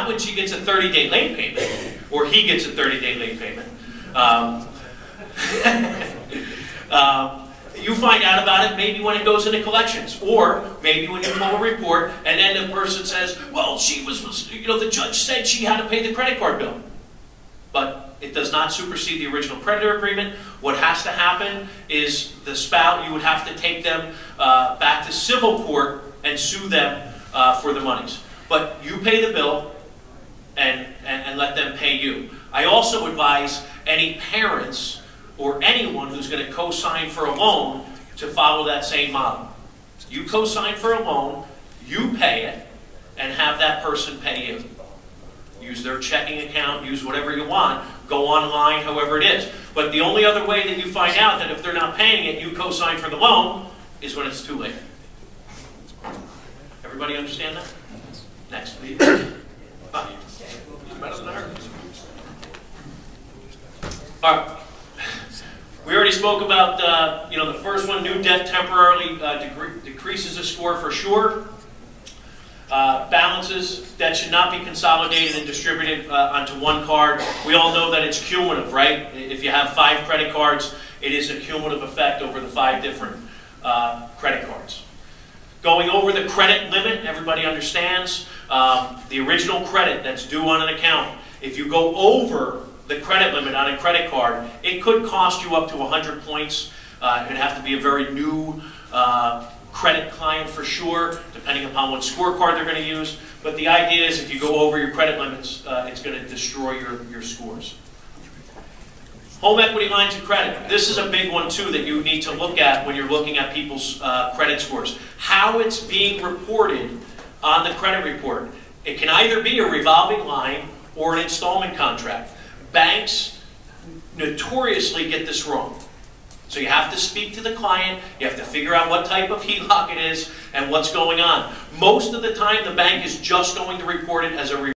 when she gets a 30-day late payment, or he gets a 30-day late payment. You find out about it maybe when it goes into collections, or maybe when you pull a report and then the person says, well, the judge said she had to pay the credit card bill. But it does not supersede the original creditor agreement. What has to happen is the spouse, you would have to take them back to civil court and sue them for the monies. But you pay the bill and let them pay you. I also advise any parents or anyone who's going to co-sign for a loan to follow that same model. You co-sign for a loan, you pay it, and have that person pay you. Use their checking account, use whatever you want, go online, however it is. But the only other way that you find out that if they're not paying it, you co-sign for the loan, is when it's too late. Everybody understand that? Next, please. All right. We already spoke about the first one. New debt temporarily decreases a score for sure. Balances that should not be consolidated and distributed onto one card. We all know that it's cumulative, right? If you have 5 credit cards, it is a cumulative effect over the 5 different credit cards. Going over the credit limit, everybody understands. The original credit that's due on an account, if you go over the credit limit on a credit card, it could cost you up to 100 points. It'd have to be a very new credit client for sure, depending upon what scorecard they're going to use. But the idea is if you go over your credit limits, it's going to destroy your scores. Home equity lines of credit. This is a big one too that you need to look at when you're looking at people's credit scores. How it's being reported on the credit report. It can either be a revolving line or an installment contract. Banks notoriously get this wrong. So you have to speak to the client, you have to figure out what type of HELOC it is and what's going on. Most of the time the bank is just going to report it as a